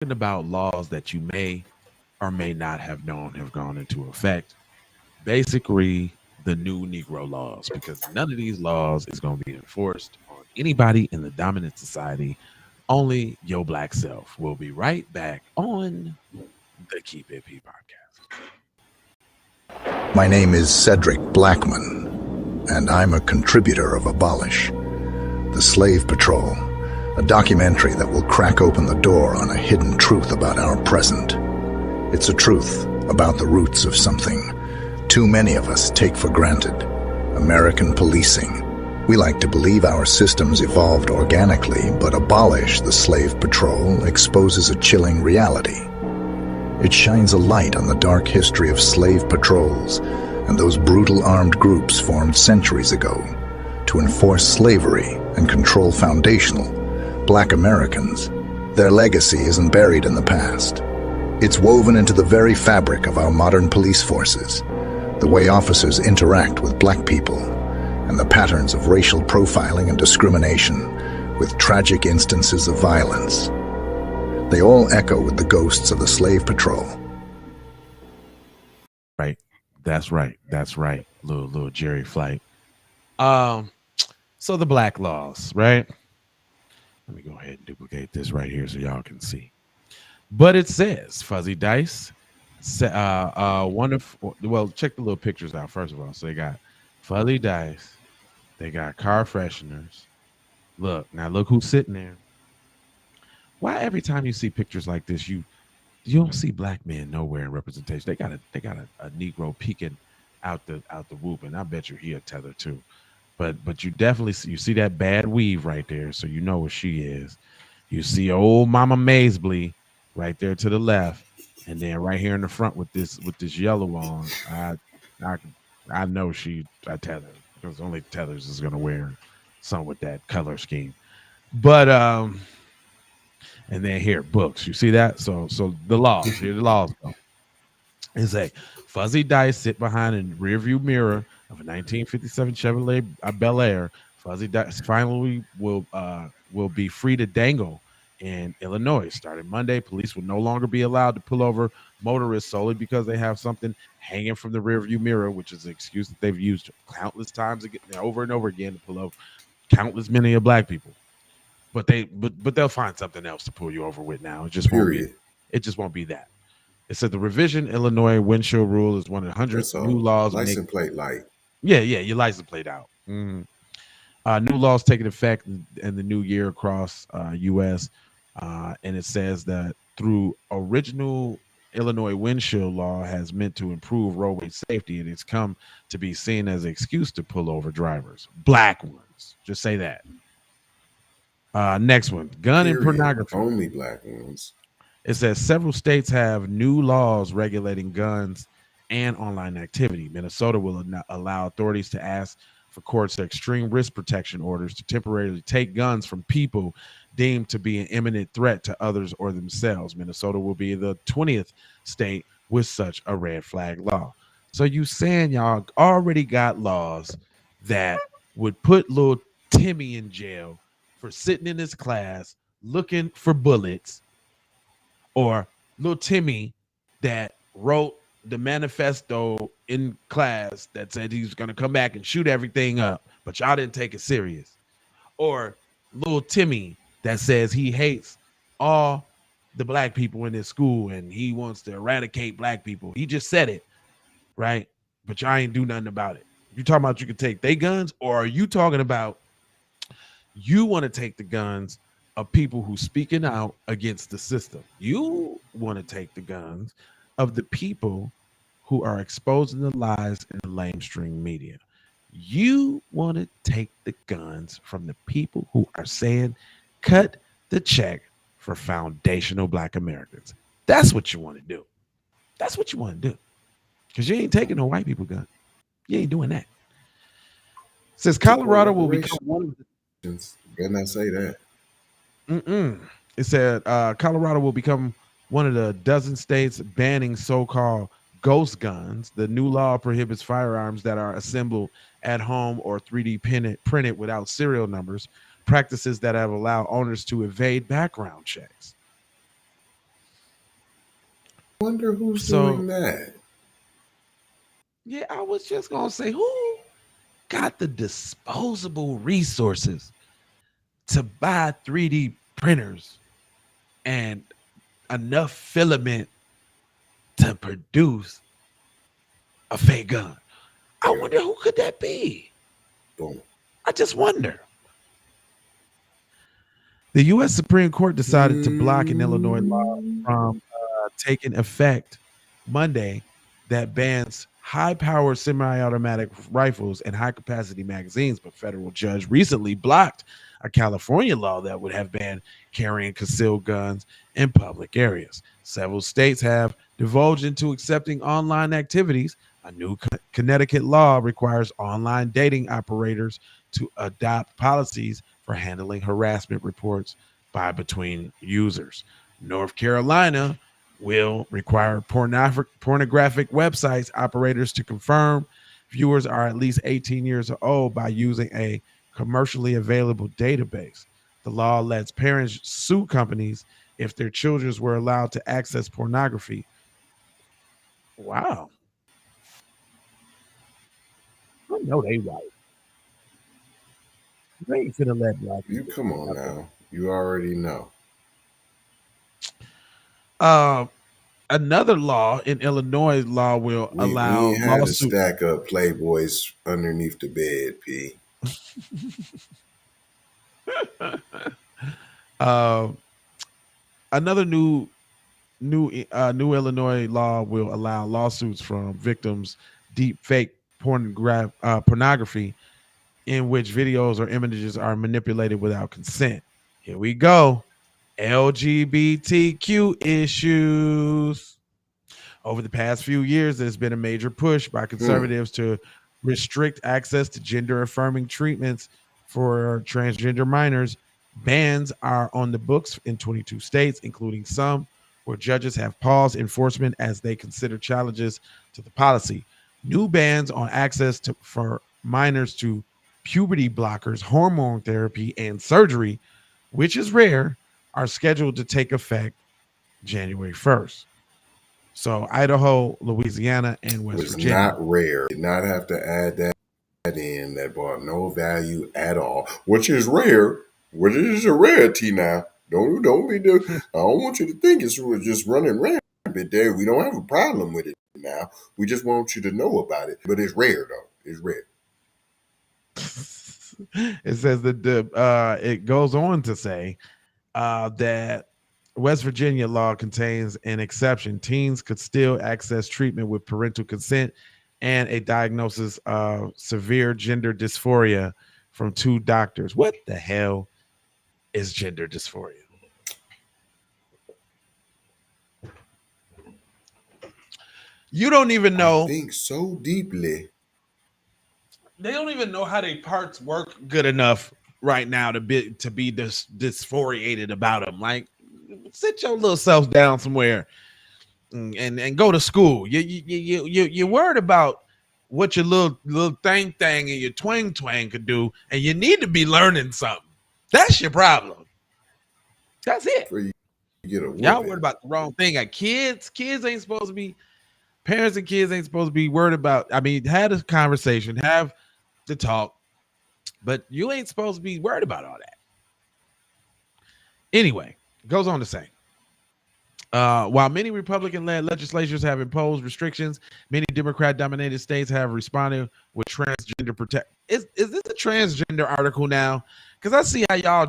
about laws that you may or may not have known have gone into effect. Basically, the new Negro laws, because none of these laws is going to be enforced on anybody in the dominant society. Only your black self. We'll be right back on the Keep It P podcast. My name is Cedric Blackman, and I'm a contributor of Abolish, the Slave Patrol, a documentary that will crack open the door on a hidden truth about our present. It's a truth about the roots of something too many of us take for granted: American policing. We like to believe our systems evolved organically, but Abolish, the Slave Patrol, exposes a chilling reality. It shines a light on the dark history of slave patrols and those brutal armed groups formed centuries ago to enforce slavery and control foundational Black Americans. Their legacy isn't buried in the past. It's woven into the very fabric of our modern police forces, the way officers interact with Black people, and the patterns of racial profiling and discrimination, with tragic instances of violence. They all echo with the ghosts of the Slave Patrol. Right. That's right. That's right. Little Jerry Flight. Um, so the black laws, right? Let me go ahead and duplicate this right here so y'all can see. But it says Fuzzy Dice. Well, check the little pictures out first of all. So they got Fuzzy Dice. They got car fresheners. Look who's sitting there. Why every time you see pictures like this, you don't see black men nowhere in representation? They got a Negro peeking out the whoop, and I bet you he a tether too. But you definitely see that bad weave right there, so you know what she is. You see old Mama Maisbley right there to the left, and then right here in the front with this yellow on. I I know she a tether, because only tethers is gonna wear some with that color scheme. But and then here books. You see that? So the laws. Here the laws go. It's a Fuzzy Dice sit behind a rearview mirror of a 1957 Chevrolet Bel Air. Fuzzy Dice finally will be free to dangle in Illinois. Starting Monday, police will no longer be allowed to pull over motorists solely because they have something hanging from the rearview mirror, which is an excuse that they've used countless times again, over and over again, to pull over countless many of black people. But they'll find something else to pull you over with now. Period. It just won't be that. It said the revision Illinois windshield rule is one of the hundreds That's of new all. laws. License plate light. Yeah, your license plate out. Mhm. New laws taking effect in the new year across U.S. And it says that through original Illinois windshield law has meant to improve roadway safety, and it's come to be seen as an excuse to pull over drivers, black ones. Just say that. Next one, gun and Period. pornography. Only black ones. It says several states have new laws regulating guns and online activity. Minnesota will allow authorities to ask for courts to extreme risk protection orders to temporarily take guns from people deemed to be an imminent threat to others or themselves. Minnesota will be the 20th state with such a red flag law. So you saying y'all already got laws that would put little Timmy in jail for sitting in his class looking for bullets, or little Timmy that wrote the manifesto in class that said he was going to come back and shoot everything up, but y'all didn't take it serious, or little Timmy that says he hates all the black people in his school and he wants to eradicate black people. He just said it, right? But y'all ain't do nothing about it. You talking about you can take their guns, or are you talking about you want to take the guns of people who speaking out against the system? You want to take the guns of the people who are exposing the lies in the mainstream media. You want to take the guns from the people who are saying, cut the check for foundational black Americans. That's what you want to do. That's what you want to do. Because you ain't taking no white people gun. You ain't doing that. Says Support Colorado will become reparations. one of the Better not say that. It said Colorado will become one of the dozen states banning so-called ghost guns. The new law prohibits firearms that are assembled at home or 3D printed without serial numbers, practices that have allowed owners to evade background checks. wonder who's So doing that. yeah, I was just gonna say, who got the disposable resources to buy 3D printers and enough filament to produce a fake gun? I Yeah, wonder who could that be. boom. I just wonder. The U.S. Supreme Court decided to block an Illinois law Mm, from taking effect Monday that bans high-powered semi-automatic rifles and high-capacity magazines. But federal judge recently blocked a California law that would have banned carrying concealed guns in public areas. Several states have divulged into accepting online activities. A new Connecticut law requires online dating operators to adopt policies for handling harassment reports by between users. North Carolina will require pornographic websites operators to confirm viewers are at least 18 years old by using a commercially available database. The law lets parents sue companies if their children were allowed to access pornography. Wow. I know they right. They ain't finna let black you people come be on out now. You already know. there. Another law in Illinois law will We allow ain't had to lawsuit. stack up Playboys underneath the bed, P. uh, Another new Illinois law will allow lawsuits from victims deep fake pornography in which videos or images are manipulated without consent. Here we go. LGBTQ issues. Over the past few years, there's been a major push by Hmm. conservatives to restrict access to gender affirming treatments for transgender minors. Bans are on the books in 22 states, including some where judges have paused enforcement as they consider challenges to the policy. New bans on access for minors to puberty blockers, hormone therapy, and surgery, which is rare, are scheduled to take effect January 1st. So Idaho, Louisiana, and West Was Virginia. not rare. Did not have to add that in. That brought no value at all, which is rare. Which is a rarity now. Don't be the. I don't want you to think it's just running rampant there. We don't have a problem with it now. We just want you to know about it. But it's rare though. It's rare. It says that it goes on to say that West Virginia law contains an exception. Teens could still access treatment with parental consent and a diagnosis of severe gender dysphoria from two doctors. What the hell is gender dysphoria? You don't even I know. think so deeply. They don't even know how their parts work good enough right now to be dysphoriated about them. Like, sit your little self down somewhere and go to school. You're worried about what your little thing and your twang could do, and you need to be learning something. That's your problem. That's it. For you get a Y'all worried whooping. about the wrong thing. Like kids ain't supposed to be. Parents and kids ain't supposed to be worried about. I mean, have a conversation, have the talk, but you ain't supposed to be worried about all that. Anyway, goes on to say, while many Republican-led legislatures have imposed restrictions, many Democrat-dominated states have responded with transgender protect. Is this a transgender article now? Because I see how y'all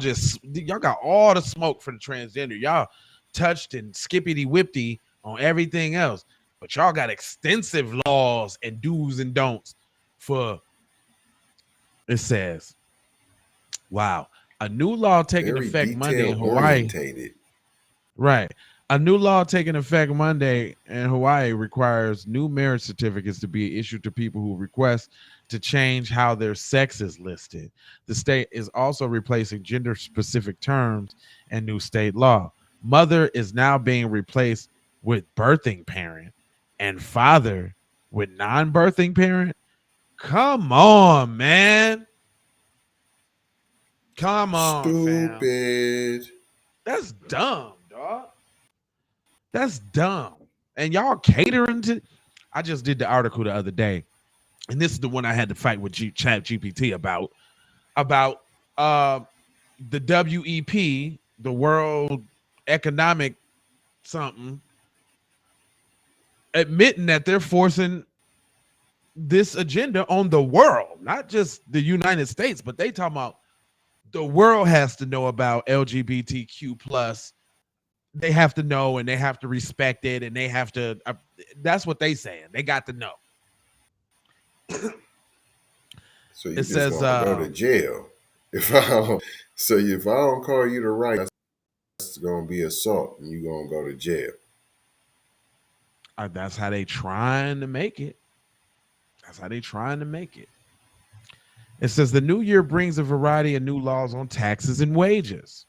got all the smoke for the transgender. Y'all touched and skippity whippity on everything else, but y'all got extensive laws and do's and don'ts for. It says, "Wow, a new law taking Very effect Monday in detail Hawaii." orientated. Right. A new law taking effect Monday in Hawaii requires new marriage certificates to be issued to people who request to change how their sex is listed. The state is also replacing gender specific terms and new state law. Mother is now being replaced with birthing parent and father with non birthing parent. Come on, man. Come on, fam. Stupid. That's dumb, dog. That's dumb. and y'all catering to. I just did the article the other day, and this is the one I had to fight with Chat GPT about the WEP, the World Economic something, admitting that they're forcing this agenda on the world, not just the United States, but they talking about the world has to know about LGBTQ plus. They have to know and they have to respect it and they have to. That's what they saying. They got to know. So you It just says, gonna go to jail if I don't. So if I don't call you the right, that's gonna be assault, and you gonna go to jail. That's how they trying to make it. That's how they trying to make it. It says the new year brings a variety of new laws on taxes and wages.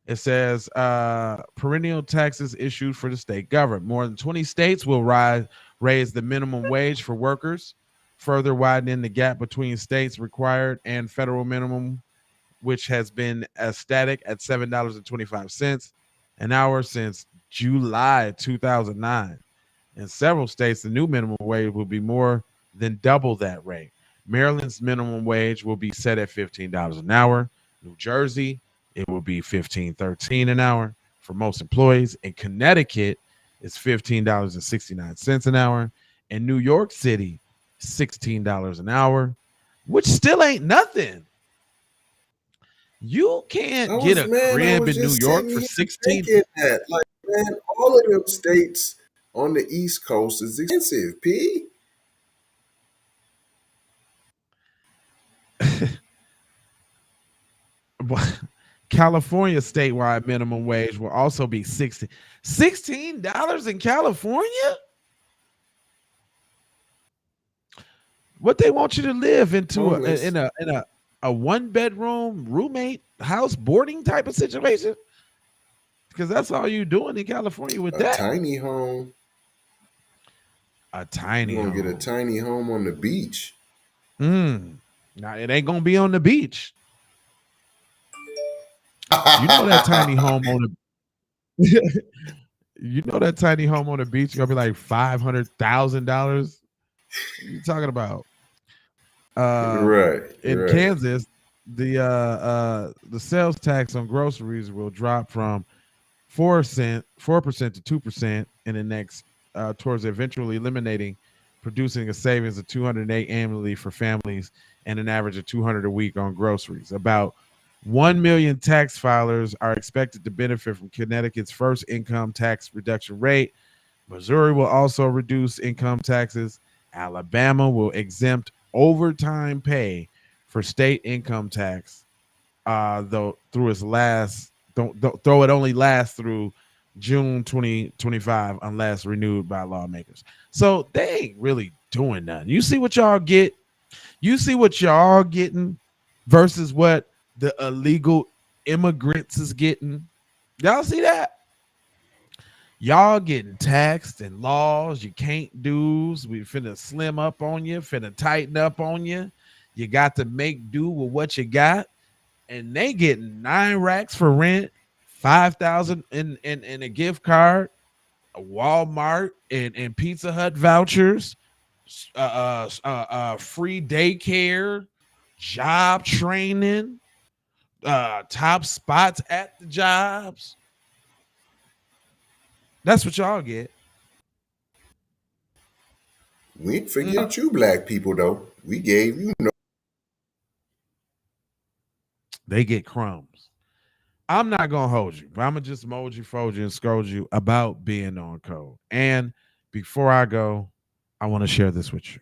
It says perennial taxes issued for the state government. More than 20 states will raise the minimum wage for workers, further widening the gap between states required and federal minimum, which has been static at $7.25 an hour since July 2009. In several states, the new minimum wage will be more than double that rate. Maryland's minimum wage will be set at $15 an hour. New Jersey, it will be $15.13 an hour for most employees. In Connecticut, it's $15.69 an hour. In New York City, $16 an hour, which still ain't nothing. You can't get a I crib was in New just York sitting for here 16. thinking that, like, man, all of them states on the East Coast is expensive. P. California statewide minimum wage will also be $16 in California. What they want you to live into Homeless. a 1-bedroom roommate house boarding type of situation? Because that's all you doing in California with A that. tiny home. A tiny You're gonna home. get a tiny home on the beach. Now it ain't gonna be on the beach. You know that tiny home on the you know that tiny home on the beach gonna be like $500,000. What are you talking about? Right, In right. Kansas, the sales tax on groceries will drop from 4% to 2% in the next towards eventually eliminating, producing a savings of $208 annually for families and an average of $200 a week on groceries. About 1 million tax filers are expected to benefit from Connecticut's first income tax reduction rate. Missouri will also reduce income taxes. Alabama will exempt overtime pay for state income tax, though through its last, though it only lasts through June 2025 unless renewed by lawmakers. So they ain't really doing nothing. You see what y'all get? You see what y'all getting versus what the illegal immigrants is getting? Y'all see that? Y'all getting taxed and laws you can't do. We finna slim up on you, finna tighten up on you. You got to make do with what you got. And they getting 9 racks for rent, 5,000 in a gift card, a Walmart and Pizza Hut vouchers, free daycare, job training, top spots at the jobs. That's what y'all get. We ain't forget you black people though. We gave you no. They get crumbs. I'm not gonna hold you, but I'm gonna just mold you, fold you, and scold you about being on code. And before I go, I want to share this with you.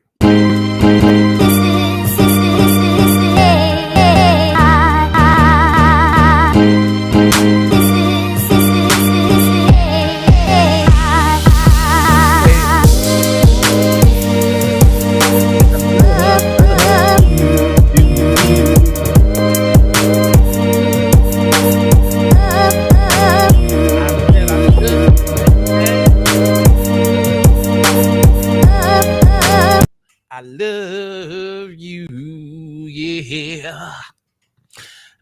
I love you, yeah.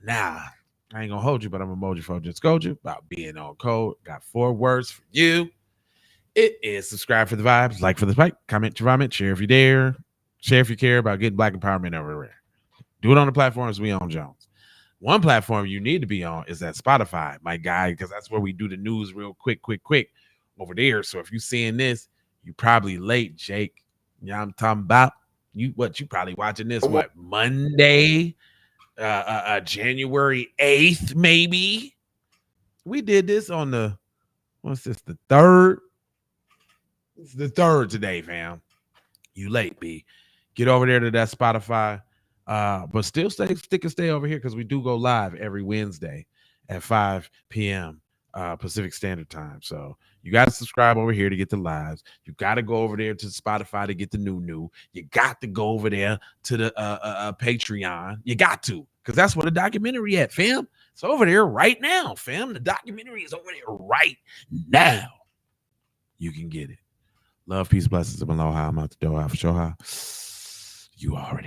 Now, I ain't gonna hold you, but I'm emoji for just scold you about being on code. Got 4 words for you. It is subscribe for the vibes, like for the fight, comment your vomit, share if you dare, share if you care about getting black empowerment everywhere. Do it on the platforms we own, Jones. One platform you need to be on is that Spotify, my guy, because that's where we do the news real quick over there. So if you're seeing this, you probably late, Jake. You know what I'm talking about? You probably watching this Monday, January 8th, maybe. We did this on the the 3rd? It's the 3rd today, fam. You late, B. Get over there to that Spotify. But still stay over here because we do go live every Wednesday at 5 p.m. Pacific Standard Time. So you got to subscribe over here to get the lives. You got to go over there to Spotify to get the new. You got to go over there to the Patreon. You got to, because that's where the documentary at, fam. It's over there right now, fam. The documentary is over there right now. You can get it. Love, peace, blessings, and aloha. I'm out the door. For sure. You already